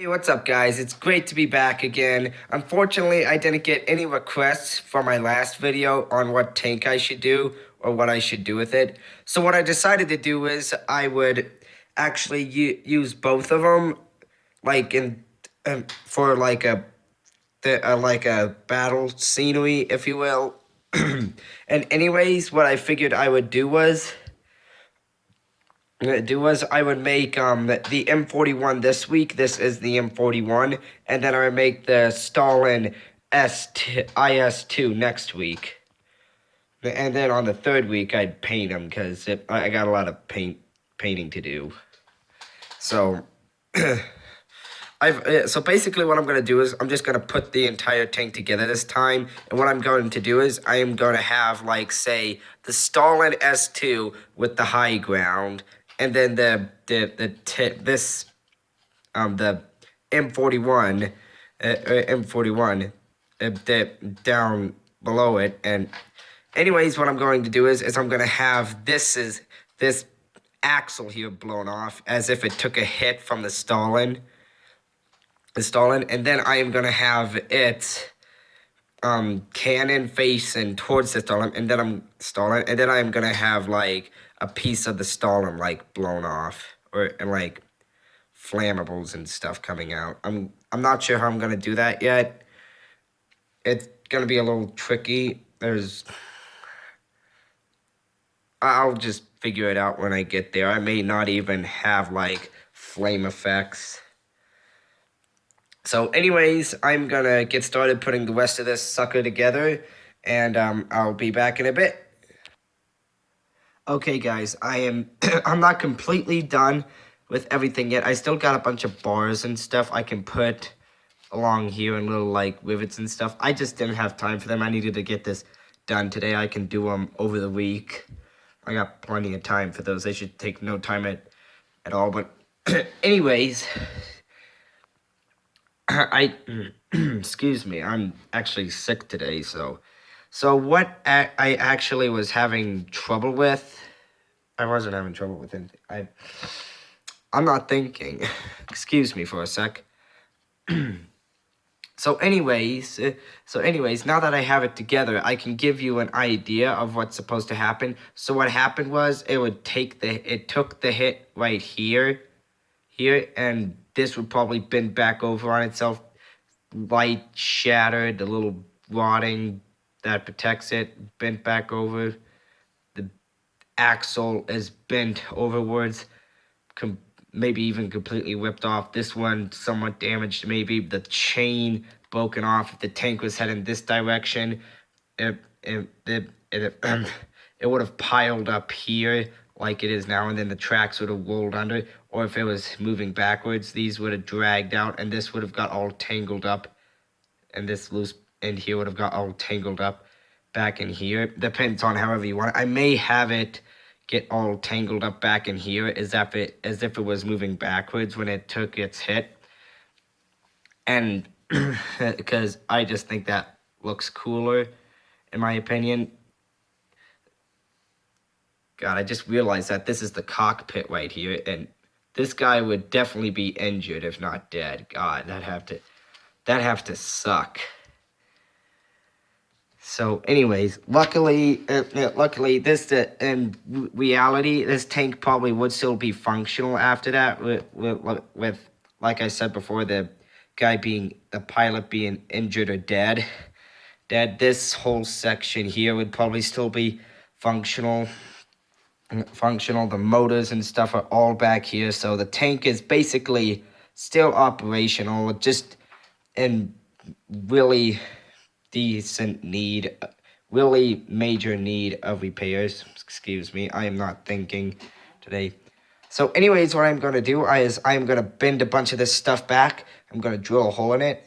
Hey, what's up, guys? It's great to be back again. Unfortunately, I didn't get any requests for my last video on what tank I should do or what I should do with it. So what I decided to do is I would actually use both of them, like in for like a battle scenery, if you will. And anyways, what I figured I would do was I would make the M41 this week. This is the M41, and then I would make the Stalin IS2 next week. And then on the third week I'd paint them because I got a lot of painting to do. So so basically what I'm going to do is I'm just going to put the entire tank together this time. And what I'm going to do is I am going to have, like, say, the Stalin S2 with the high ground, and then the M41 M41 down below it. And anyways, what I'm going to do is I'm going to have this axle here blown off as if it took a hit from the Stalin, and then I am gonna have it cannon facing towards the Stalin, and then I am gonna have like a piece of the Stalin like blown off, and like flammables and stuff coming out. I'm not sure how I'm gonna do that yet. It's gonna be a little tricky. I'll just figure it out when I get there. I may not even have like flame effects. So anyways, I'm gonna get started putting the rest of this sucker together, and I'll be back in a bit. Okay, guys, I'm not completely done with everything yet. I still got a bunch of bars and stuff I can put along here and little like rivets and stuff. I just didn't have time for them. I needed to get this done today. I can do them over the week. I got plenty of time for those. They should take no time at all. But anyways, excuse me, I'm actually sick today, so what I actually was having trouble with, I wasn't having trouble with anything. I'm not thinking. Excuse me for a sec. So anyways, now that I have it together, I can give you an idea of what's supposed to happen. So what happened was it took the hit right here, and this would probably bend back over on itself, light shattered, the little rotting that protects it bent back over. The axle is bent overwards, maybe even completely ripped off. This one somewhat damaged, maybe. The chain broken off. If the tank was heading this direction, it would have piled up here like it is now, and then the tracks would have rolled under. Or if it was moving backwards, these would have dragged out, and this would have got all tangled up, and this loose end here would have got all tangled up back in here. Depends on however you want it. I may have it get all tangled up back in here as if it was moving backwards when it took its hit. And because I just think that looks cooler, in my opinion. God, I just realized that this is the cockpit right here, and this guy would definitely be injured if not dead. God, that'd have to suck. So, anyways, luckily, this in reality, this tank probably would still be functional after that. With like I said before, the pilot being injured or dead. This whole section here would probably still be functional. The motors and stuff are all back here, so the tank is basically still operational, just in really really major need of repairs. Excuse me, I am not thinking today. So anyways, what I'm going to do is I'm going to bend a bunch of this stuff back. I'm going to drill a hole in it.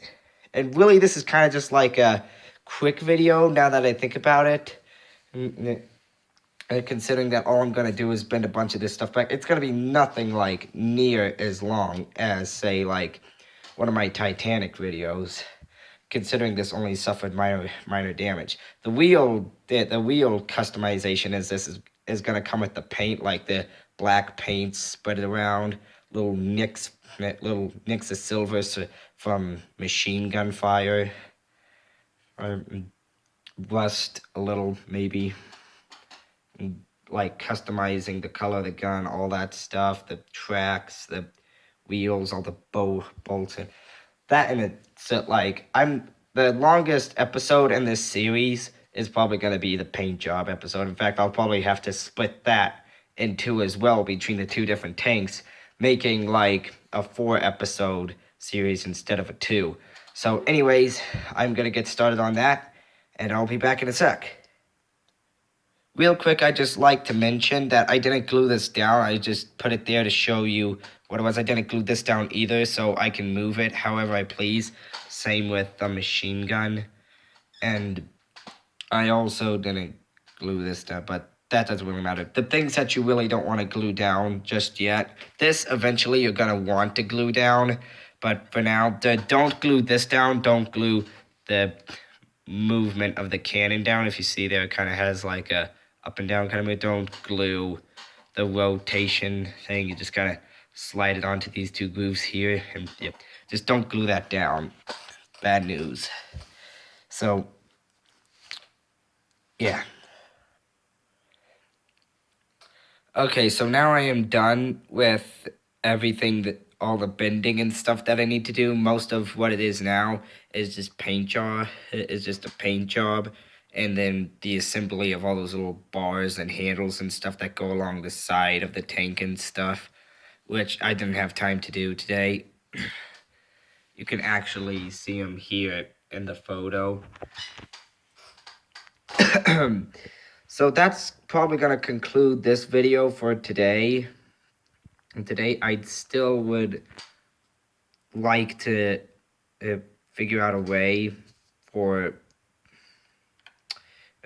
And really, this is kind of just like a quick video now that I think about it. Considering that all I'm going to do is bend a bunch of this stuff back, it's going to be nothing like near as long as, say, like one of my Titanic videos, considering this only suffered minor damage. The wheel customization is going to come with the paint, like the black paint spread around, little nicks of silver from machine gun fire. Rust a little, maybe. Like customizing the color of the gun, all that stuff, the tracks, the wheels, all the bolts, and that in it. So like, the longest episode in this series is probably going to be the paint job episode. In fact, I'll probably have to split that in two as well between the two different tanks, making like a 4 episode series instead of a 2. So anyways, I'm going to get started on that, and I'll be back in a sec. Real quick, I just like to mention that I didn't glue this down. I just put it there to show you what it was. I didn't glue this down either, so I can move it however I please. Same with the machine gun. And I also didn't glue this down, but that doesn't really matter. The things that you really don't want to glue down just yet, this eventually you're going to want to glue down. But for now, don't glue this down. Don't glue the movement of the cannon down. If you see there, it kind of has like a up and down kind of move. Don't glue the rotation thing. You just kind of slide it onto these two grooves here, and yep, just don't glue that down. Bad news. So yeah. Okay, so now I am done with everything, that all the bending and stuff that I need to do. Most of what it is now is just paint job. It's just a paint job. And then the assembly of all those little bars and handles and stuff that go along the side of the tank and stuff, which I didn't have time to do today. You can actually see them here in the photo. So that's probably going to conclude this video for today. And today I still would like to figure out a way for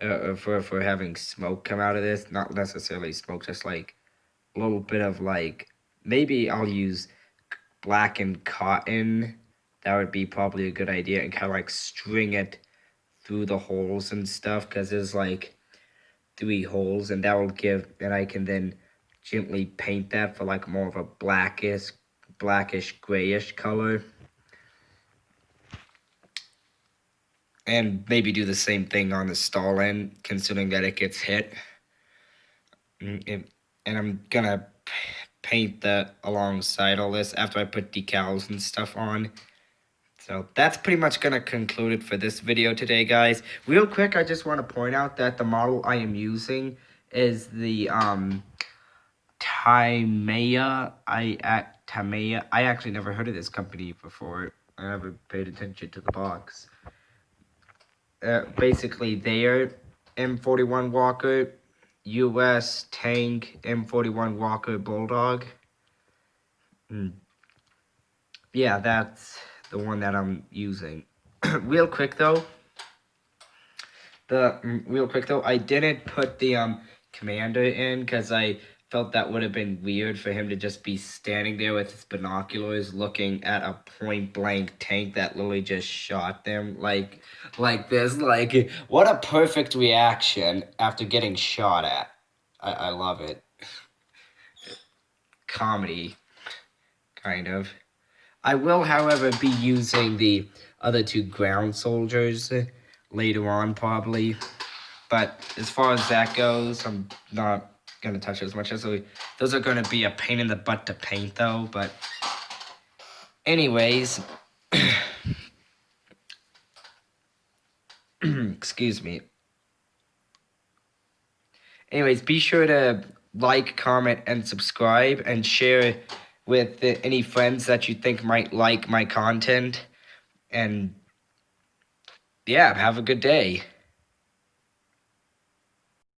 having smoke come out of this. Not necessarily smoke, just like a little bit of like, maybe I'll use blackened cotton. That would be probably a good idea, and kind of like string it through the holes and stuff, because there's like 3 holes, and that will give, and I can then gently paint that for like more of a blackish grayish color. And maybe do the same thing on the stall end, considering that it gets hit. And I'm gonna paint that alongside all this after I put decals and stuff on. So that's pretty much gonna conclude it for this video today, guys. Real quick, I just want to point out that the model I am using is the Tamiya. Tamiya. I actually never heard of this company before. I never paid attention to the box. Basically, their M41 Walker, U.S. tank M41 Walker Bulldog. Yeah, that's the one that I'm using. Real quick though, I didn't put the commander in because I felt that would have been weird for him to just be standing there with his binoculars looking at a point blank tank that literally just shot them like this. Like, what a perfect reaction after getting shot at. I love it. Comedy, kind of. I will, however, be using the other 2 ground soldiers later on, probably. But as far as that goes, I'm not going to touch it as much as those are going to be a pain in the butt to paint, though. But anyways, excuse me. Anyways, be sure to like, comment, and subscribe, and share with any friends that you think might like my content. And yeah, have a good day.